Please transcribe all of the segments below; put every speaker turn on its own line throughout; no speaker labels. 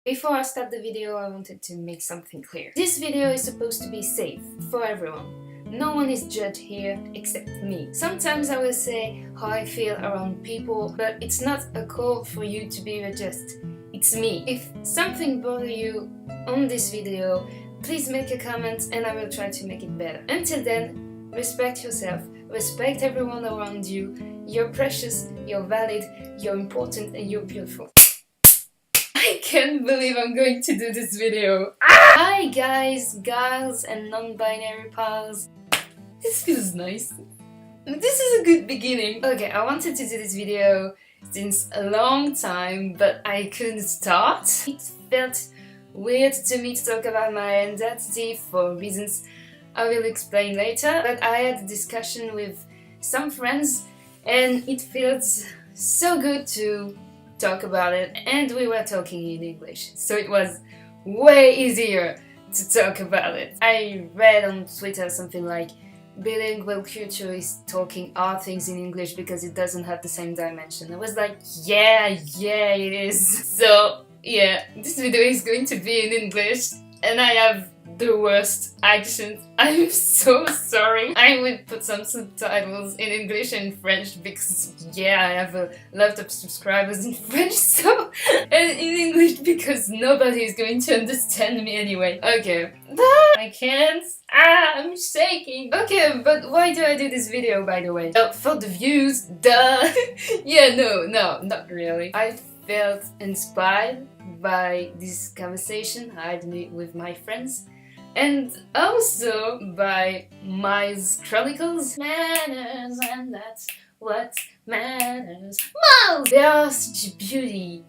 Before I start the video, I wanted to make something clear. This video is supposed to be safe for everyone. No one is judged here except me. Sometimes I will say how I feel around people, but it's not a call for you to be readjusted. It's me. If something bothers you on this video, please make a comment and I will try to make it better. Until then, respect yourself, respect everyone around you. You're precious, you're valid, you're important, and you're beautiful. I can't believe I'm going to do this video. Hi guys, gals, and non-binary pals. This feels nice. This is a good beginning. Okay, I wanted to do this video since a long time, but I couldn't start. It felt weird to me to talk about my identity for reasons I will explain later, but I had a discussion with some friends and it feels so good to talk about it, and we were talking in English, so it was way easier to talk about it. I read on Twitter something like bilingual culture is talking all things in English because it doesn't have the same dimension. I was like, yeah, it is. So yeah, this video is going to be in English and I have the worst accent. I'm so sorry. I will put some subtitles in English and French because yeah, I have a lot of subscribers in French, so and in English because nobody is going to understand me anyway. Okay. I can't. I'm shaking. Okay, but why do I do this video, by the way? Oh, for the views, duh. Yeah, no, not really. I felt inspired by this conversation I had with my friends, and also by Miles Chronicles. Manners, and that's what matters. Miles! They are such beauty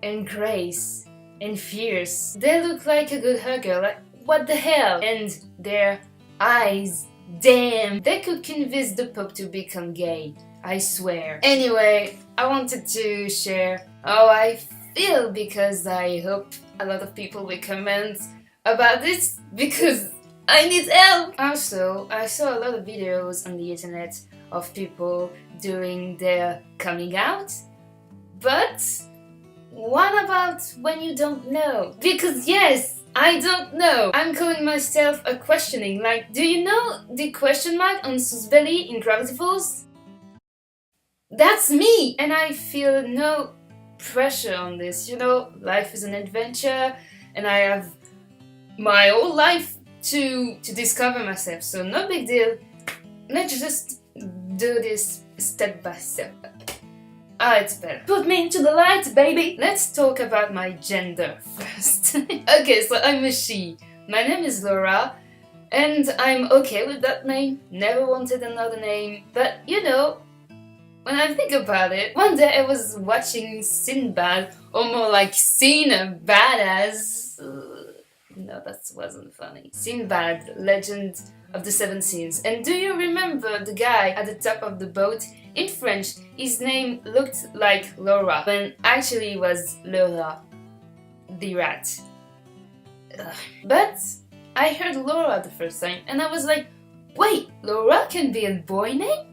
and grace and fierce. They look like a good hugger, like what the hell? And their eyes, damn! They could convince the Pope to become gay, I swear. Anyway, I wanted to share how I feel because I hope a lot of people will comment about this because I need help! Also, I saw a lot of videos on the internet of people doing their coming out, but what about when you don't know? Because yes, I don't know. I'm calling myself a questioning, like, do you know the question mark on Sue's belly in Gravity Falls? That's me! And I feel no pressure on this, you know, life is an adventure and I have my whole life to discover myself, so no big deal. Let's just do this step by step. Ah, it's better. Put me into the light, baby! Let's talk about my gender first. Okay, so I'm a she. My name is Laura, and I'm okay with that name. Never wanted another name, but you know, when I think about it, one day I was watching Sinbad, or more like Sina Badass. No, that wasn't funny. Sinbad, Legend of the Seven Seas. And do you remember the guy at the top of the boat? In French, his name looked like Laura, when actually it was Laura, the rat. Ugh. But I heard Laura the first time, and I was like, wait, Laura can be a boy name?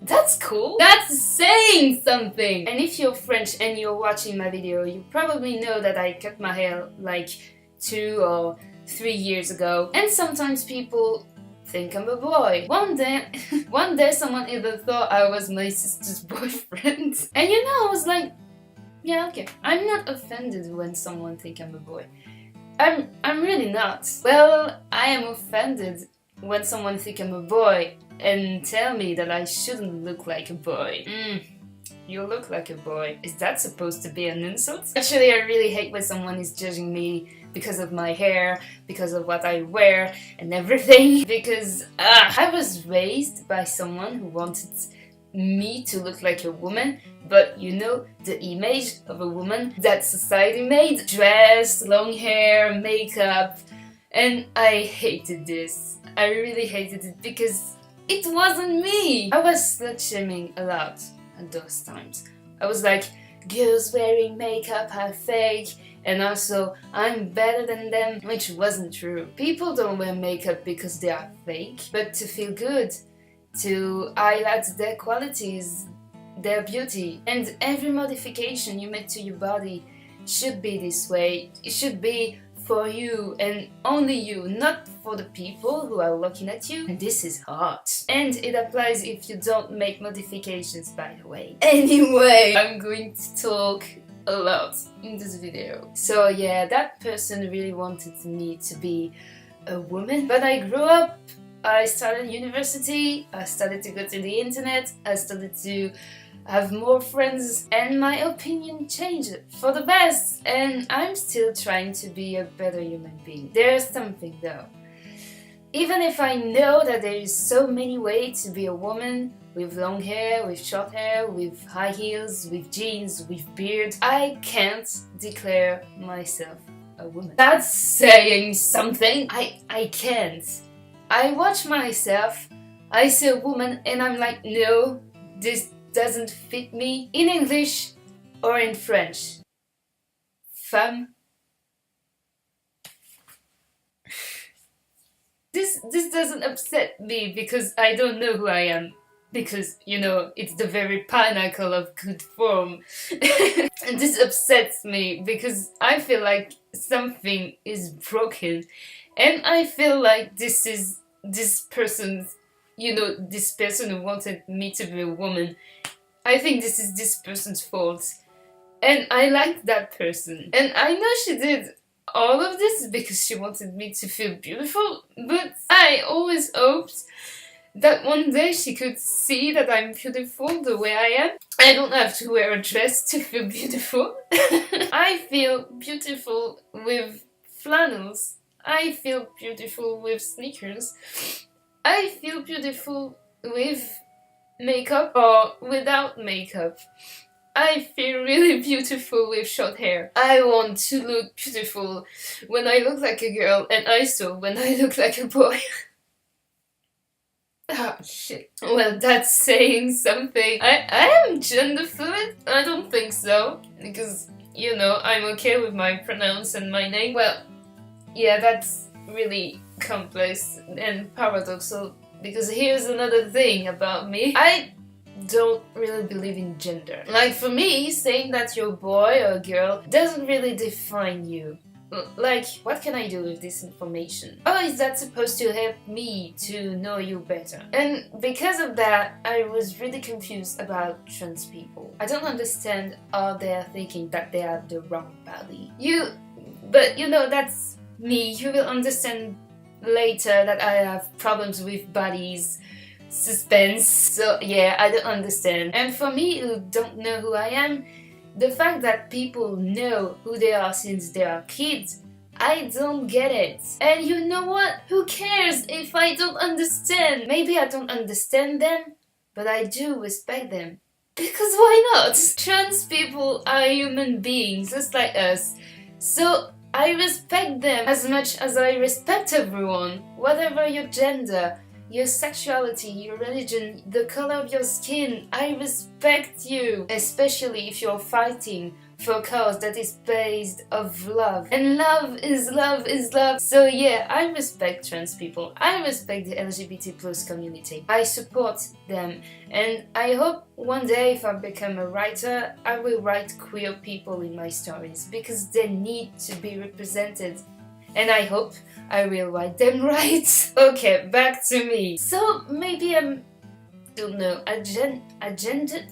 That's cool! That's saying something! And if you're French and you're watching my video, you probably know that I cut my hair like 2 or 3 years ago, and sometimes people think I'm a boy. One day someone even thought I was my sister's boyfriend. And you know, I was like, yeah, okay. I'm not offended when someone thinks I'm a boy. I'm really not. Well, I am offended when someone thinks I'm a boy and tell me that I shouldn't look like a boy. You look like a boy. Is that supposed to be an insult? Actually, I really hate when someone is judging me because of my hair, because of what I wear and everything. Because I was raised by someone who wanted me to look like a woman, but you know, the image of a woman that society made. Dress, long hair, makeup, and I hated this. I really hated it because it wasn't me. I was slut-shaming a lot at those times. I was like, girls wearing makeup are fake, and also I'm better than them, which wasn't true. People don't wear makeup because they are fake, but to feel good, to highlight their qualities, their beauty, and every modification you make to your body should be this way. It should be for you and only you, not for the people who are looking at you. And this is hard. And it applies if you don't make modifications, by the way. Anyway, I'm going to talk a lot in this video. So yeah, that person really wanted me to be a woman, but I grew up, I started university, I started to go to the internet, I started to have more friends, and my opinion changed for the best, and I'm still trying to be a better human being. There's something though. Even if I know that there is so many ways to be a woman, with long hair, with short hair, with high heels, with jeans, with beard, I can't declare myself a woman. That's saying something. I can't. I watch myself, I see a woman, and I'm like, no, this doesn't fit me. In English or in French. Femme. This doesn't upset me because I don't know who I am. Because, you know, it's the very pinnacle of good form. And this upsets me because I feel like something is broken. And I feel like this person's, you know, this person who wanted me to be a woman, I think this is this person's fault. And I like that person. And I know she did all of this because she wanted me to feel beautiful, but I always hoped that one day she could see that I'm beautiful the way I am. I don't have to wear a dress to feel beautiful. I feel beautiful with flannels. I feel beautiful with sneakers. I feel beautiful with makeup or without makeup. I feel really beautiful with short hair. I want to look beautiful when I look like a girl, and also when I look like a boy. Oh shit. Well, that's saying something. I am gender fluid? I don't think so. Because, you know, I'm okay with my pronouns and my name. Well, yeah, that's really complex and paradoxal. Because here's another thing about me. I don't really believe in gender. Like for me, saying that you're a boy or a girl doesn't really define you. Like, what can I do with this information? Oh, is that supposed to help me to know you better? And because of that, I was really confused about trans people. I don't understand how they're thinking that they have the wrong body. But you know, that's me. You will understand later that I have problems with bodies. Suspense. So yeah, I don't understand. And for me, who don't know who I am, the fact that people know who they are since they are kids, I don't get it. And you know what? Who cares if I don't understand? Maybe I don't understand them, but I do respect them. Because why not? Trans people are human beings just like us. So I respect them as much as I respect everyone, whatever your gender, your sexuality, your religion, the color of your skin. I respect you, especially if you're fighting for a cause that is based of love. And love is love is love. So yeah, I respect trans people. I respect the LGBT plus community. I support them. And I hope one day if I become a writer, I will write queer people in my stories because they need to be represented. And I hope I will write them right. Okay, back to me. So maybe I'm, don't know, I'm gendered.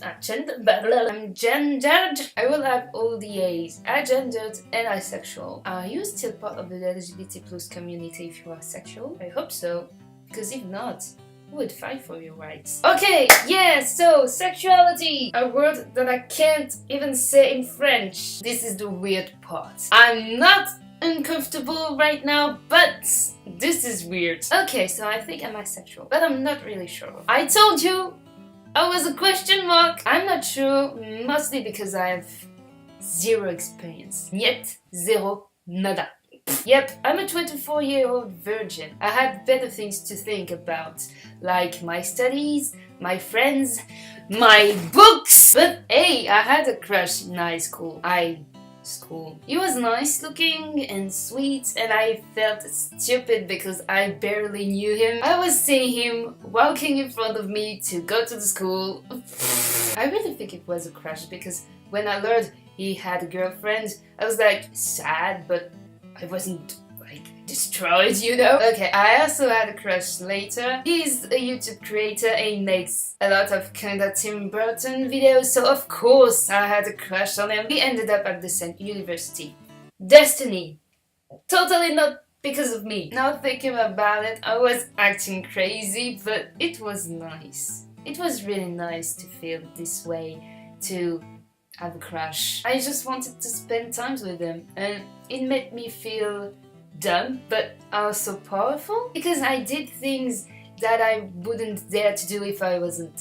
I will have all the A's. Agendered and asexual. Are you still part of the LGBT plus community if you are sexual? I hope so, because if not, who would fight for your rights? Okay, yeah, so sexuality, a word that I can't even say in French. This is the weird part. I'm not uncomfortable right now, but this is weird. Okay, so I think I'm asexual, but I'm not really sure. I told you I was a question mark. I'm not sure, mostly because I have zero experience. Niet, zero, nada. Yep, I'm a 24-year-old virgin. I had better things to think about, like my studies, my friends, my books. But hey, I had a crush in high school. He was nice looking and sweet, and I felt stupid because I barely knew him. I was seeing him walking in front of me to go to the school. I really think it was a crush because when I learned he had a girlfriend. I was like sad, but I wasn't like destroyed, you know? Okay, I also had a crush later. He's a YouTube creator and he makes a lot of kinda Tim Burton videos, so of course I had a crush on him. We ended up at the same university. Destiny. Totally not because of me. Now thinking about it, I was acting crazy, but it was nice. It was really nice to feel this way, to have a crush. I just wanted to spend time with him, and it made me feel dumb, but also powerful, because I did things that I wouldn't dare to do if I wasn't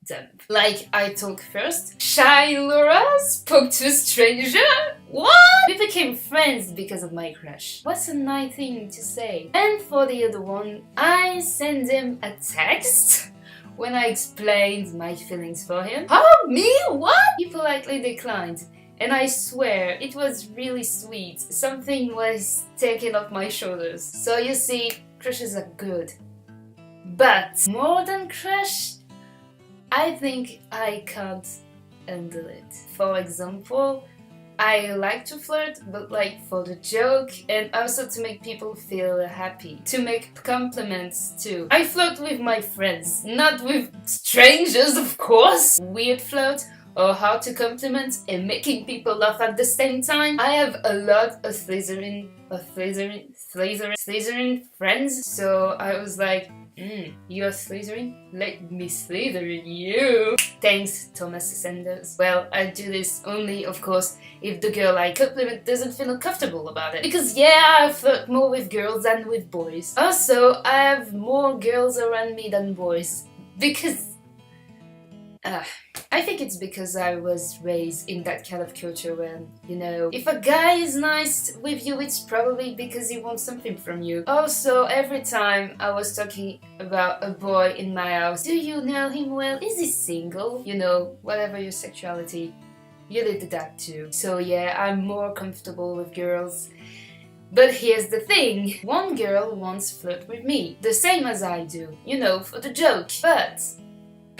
dumb. Like, I talked first. Shy Laura spoke to a stranger? What? We became friends because of my crush. What's a nice thing to say? And for the other one, I sent him a text when I explained my feelings for him. How? Me? What? He politely declined. And I swear, it was really sweet. Something was taken off my shoulders. So you see, crushes are good. But more than crush, I think I can't handle it. For example, I like to flirt, but like for the joke and also to make people feel happy. To make compliments too. I flirt with my friends, not with strangers, of course. Weird flirt or how to compliment and making people laugh at the same time. I have a lot of Slytherin friends, so I was like, you're Slytherin? Let me Slytherin you! Thanks, Thomas Sanders. Well, I do this only, of course, if the girl I compliment doesn't feel comfortable about it. Because yeah, I flirt more with girls than with boys. Also, I have more girls around me than boys. Because I think it's because I was raised in that kind of culture when, you know, if a guy is nice with you, it's probably because he wants something from you. Also, every time I was talking about a boy in my house, do you know him well? Is he single? You know, whatever your sexuality, you did that too. So yeah, I'm more comfortable with girls. But here's the thing, one girl once flirted with me, the same as I do, you know, for the joke. But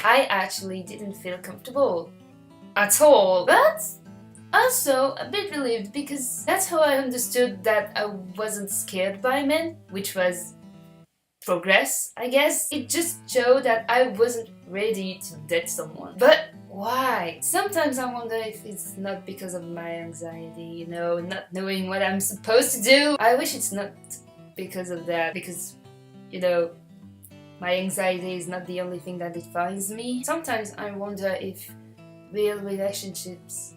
I actually didn't feel comfortable at all, but also a bit relieved because that's how I understood that I wasn't scared by men, which was progress, I guess. It just showed that I wasn't ready to date someone. But why? Sometimes I wonder if it's not because of my anxiety, you know, not knowing what I'm supposed to do. I wish it's not because of that, because, you know, my anxiety is not the only thing that defines me. Sometimes I wonder if real relationships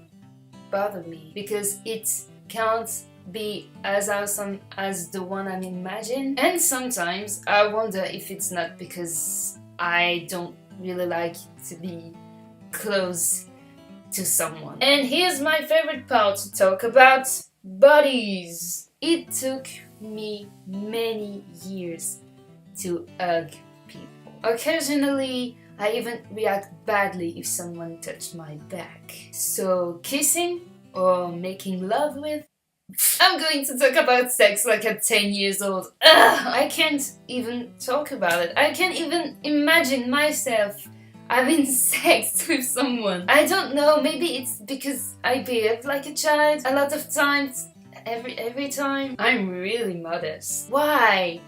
bother me because it can't be as awesome as the one I'm imagining. And sometimes I wonder if it's not because I don't really like to be close to someone. And here's my favorite part to talk about: bodies. It took me many years to hug people. Occasionally, I even react badly if someone touched my back. So kissing or making love with? I'm going to talk about sex like I'm 10 years old. Ugh, I can't even talk about it. I can't even imagine myself having sex with someone. I don't know, maybe it's because I behave like a child a lot of times. Every time. I'm really modest. Why?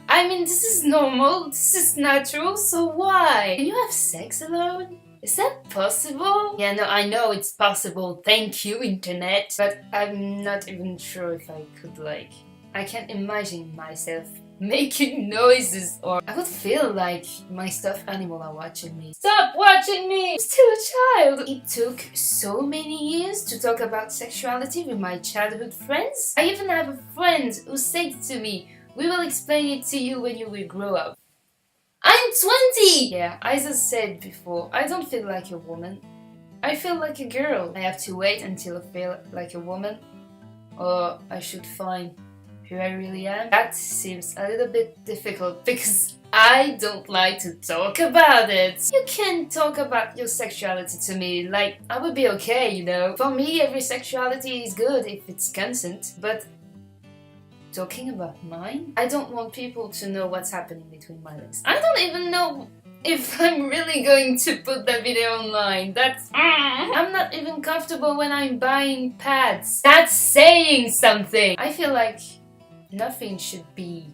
I mean, this is normal, this is natural, so why? Can you have sex alone? Is that possible? Yeah, no, I know it's possible, thank you, internet. But I'm not even sure if I could, like... I can't imagine myself making noises, or I would feel like my stuffed animal are watching me. Stop watching me! I'm still a child! It took so many years to talk about sexuality with my childhood friends. I even have a friend who said to me, "We will explain it to you when you will grow up." I'm 20! Yeah, as I said before, I don't feel like a woman. I feel like a girl. I have to wait until I feel like a woman, or I should find who I really am. That seems a little bit difficult because I don't like to talk about it. You can talk about your sexuality to me, like I would be okay, you know. For me, every sexuality is good if it's consent, but talking about mine? I don't want people to know what's happening between my legs. I don't even know if I'm really going to put that video online. That's... I'm not even comfortable when I'm buying pads. That's saying something! I feel like nothing should be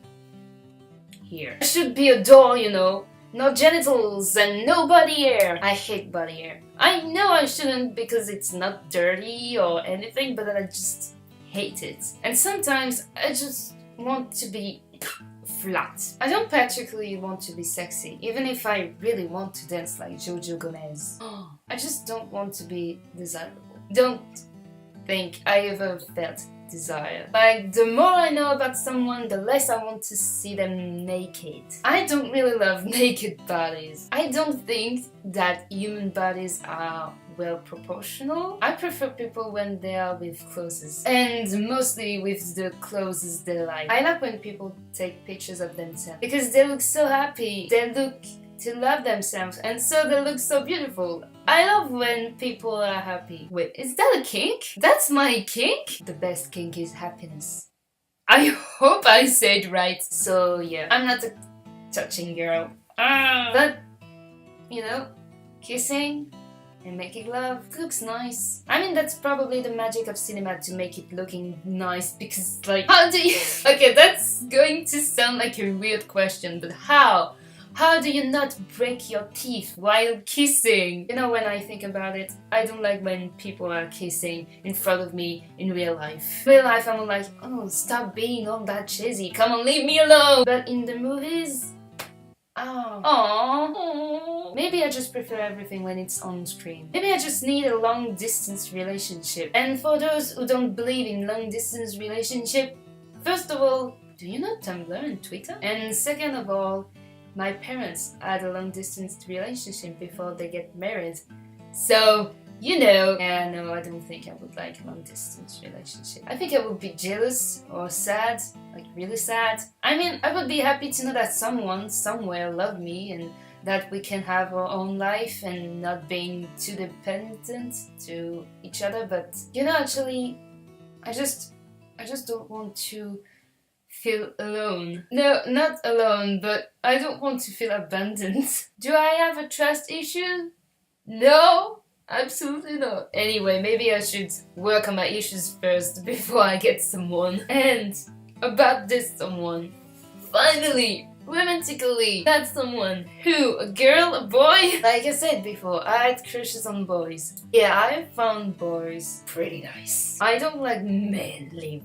here. There should be a door, you know. No genitals and no body hair. I hate body hair. I know I shouldn't because it's not dirty or anything, but I just hate it. And sometimes I just want to be flat. I don't particularly want to be sexy, even if I really want to dance like Jojo Gomez. I just don't want to be desirable. Don't think I ever felt desire. Like, the more I know about someone, the less I want to see them naked. I don't really love naked bodies. I don't think that human bodies are well proportional. I prefer people when they are with clothes, and mostly with the clothes they like. I like when people take pictures of themselves because they look so happy. They look to love themselves, and so they look so beautiful. I love when people are happy. Wait, is that a kink? That's my kink? The best kink is happiness. I hope I said right. So yeah, I'm not a touching girl. But, you know, kissing and making love looks nice. I mean, that's probably the magic of cinema, to make it looking nice, because like, how do you... Okay, that's going to sound like a weird question, but how? How do you not break your teeth while kissing? You know, when I think about it, I don't like when people are kissing in front of me in real life. In real life, I'm like, oh, stop being all that cheesy, come on, leave me alone! But in the movies... Oh, maybe I just prefer everything when it's on screen. Maybe I just need a long distance relationship. And for those who don't believe in long distance relationship, first of all, do you know Tumblr and Twitter? And second of all, my parents had a long distance relationship before they get married. So, you know, yeah, no, I don't think I would like a long distance relationship. I think I would be jealous or sad, like really sad. I mean, I would be happy to know that someone somewhere loved me and that we can have our own life and not being too dependent to each other. But, you know, actually, I just don't want to feel alone. No, not alone, but I don't want to feel abandoned. Do I have a trust issue? No! Absolutely not. Anyway, maybe I should work on my issues first before I get someone. And about this someone, finally, romantically, that's someone. Who? A girl? A boy? Like I said before, I had crushes on boys. Yeah, I found boys pretty nice. I don't like manly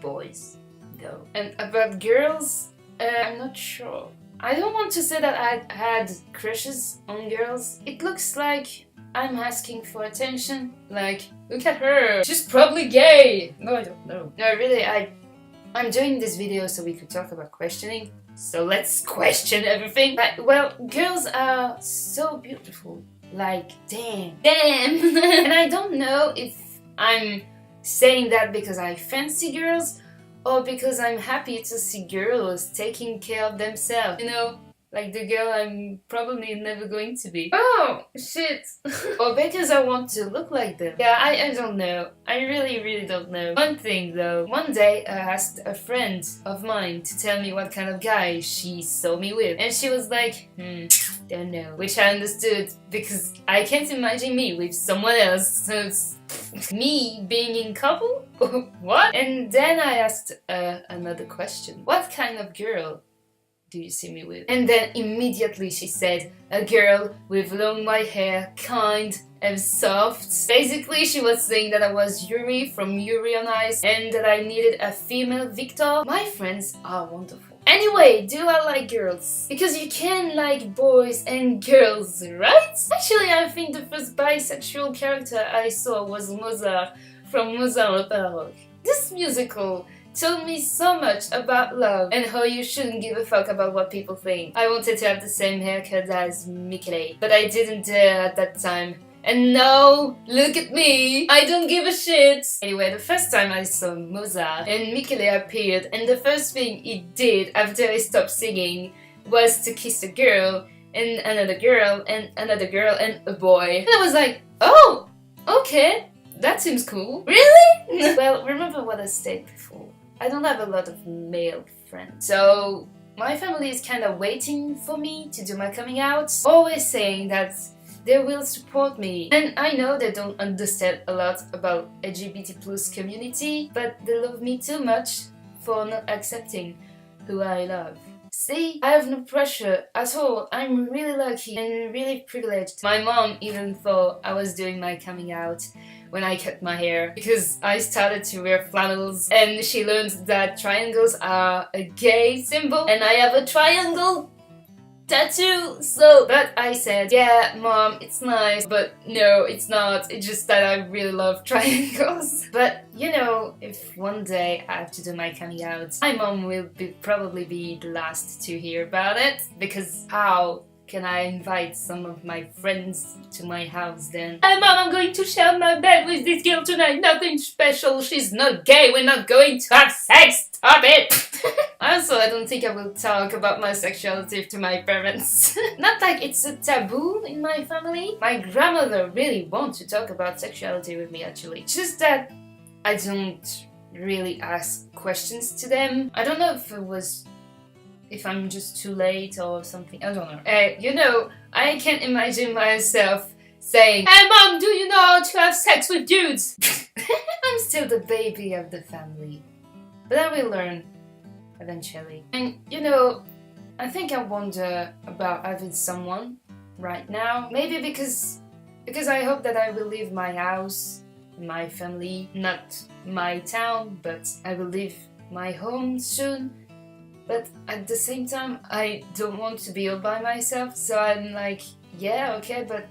boys, though. And about girls, I'm not sure. I don't want to say that I had crushes on girls. It looks like I'm asking for attention, like, look at her, she's probably gay! No, I don't know. No, really, I'm doing this video so we could talk about questioning, so let's question everything. Well, girls are so beautiful, like, damn. And I don't know if I'm saying that because I fancy girls, or because I'm happy to see girls taking care of themselves, you know? Like the girl I'm probably never going to be. Oh, shit. Or because I want to look like them. Yeah, I don't know. I really don't know. One thing though, one day I asked a friend of mine to tell me what kind of guy she saw me with. And she was like, don't know. Which I understood, because I can't imagine me with someone else. So it's me being in couple? What? And then I asked another question. What kind of girl do you see me with? And then immediately she said, a girl with long white hair, kind and soft. Basically, she was saying that I was Yuri from Yuri on Ice and that I needed a female Victor. My friends are wonderful. Anyway, do I like girls? Because you can like boys and girls, right? Actually, I think the first bisexual character I saw was Mozart from Mozart le Baroque. This musical told me so much about love and how you shouldn't give a fuck about what people think. I wanted to have the same haircut as Michele, but I didn't dare at that time. And now, look at me! I don't give a shit! Anyway, the first time I saw Mozart and Michele appeared, and the first thing he did after he stopped singing was to kiss a girl, and another girl, and another girl, and a boy. And I was like, oh! Okay, that seems cool. Really? Well, remember what I said before. I don't have a lot of male friends, so my family is kind of waiting for me to do my coming out, always saying that they will support me. And I know they don't understand a lot about LGBT plus community, but they love me too much for not accepting who I love. See, I have no pressure at all. I'm really lucky and really privileged. My mom even thought I was doing my coming out when I cut my hair, because I started to wear flannels and she learned that triangles are a gay symbol and I have a triangle tattoo. But I said, yeah, mom, it's nice, but no, it's not. It's just that I really love triangles. But you know, if one day I have to do my coming out, my mom will probably be the last to hear about it, because how can I invite some of my friends to my house then? Hey mom, I'm going to share my bed with this girl tonight. Nothing special. She's not gay. We're not going to have sex. Stop it! Also, I don't think I will talk about my sexuality to my parents. Not like it's a taboo in my family. My grandmother really wants to talk about sexuality with me actually. Just that I don't really ask questions to them. I don't know if I'm just too late or something, I don't know. You know, I can't imagine myself saying, hey mom, do you know how to have sex with dudes? I'm still the baby of the family. But I will learn eventually. And you know, I think I wonder about having someone right now. Maybe because I hope that I will leave my house, my family, not my town, but I will leave my home soon. But at the same time, I don't want to be all by myself, so I'm like, yeah, okay, but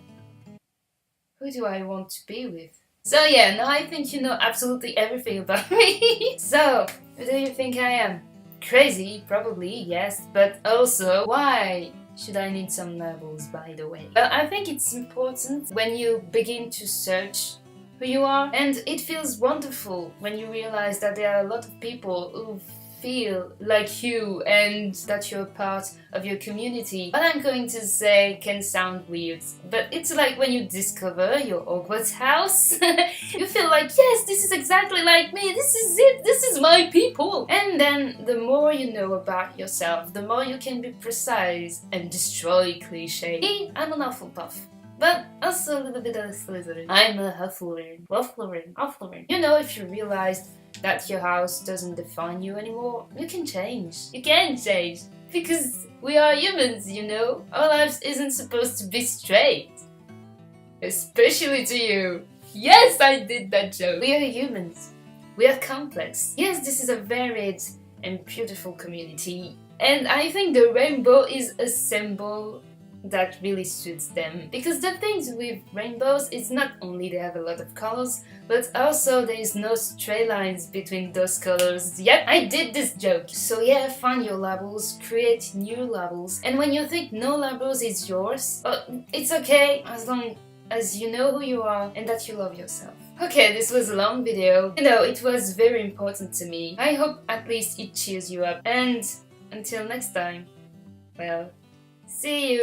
who do I want to be with? So yeah, now I think you know absolutely everything about me. So, who do you think I am? Crazy, probably, yes, but also, why should I need some labels, by the way? Well, I think it's important when you begin to search who you are, and it feels wonderful when you realize that there are a lot of people who feel like you and that you're part of your community. What I'm going to say can sound weird, but it's like when you discover your Hogwarts house. You feel like, yes, this is exactly like me, this is it, this is my people. And then the more you know about yourself, the more you can be precise and destroy cliché. I'm an Hufflepuff, but also a little bit of a Slytherin. I'm a Hufflepuff. You know, if you realized that your house doesn't define you anymore, you can change. You can change. Because we are humans, you know? Our lives isn't supposed to be straight. Especially to you. Yes, I did that joke. We are humans. We are complex. Yes, this is a varied and beautiful community. And I think the rainbow is a symbol that really suits them, because the things with rainbows is not only they have a lot of colors, but also there is no straight lines between those colors. Yep, I did this joke. So yeah, find your labels, create new labels, and when you think no labels is yours, it's okay as long as you know who you are and that you love yourself. Okay, this was a long video. You know, it was very important to me. I hope at least it cheers you up, and until next time, well, see you!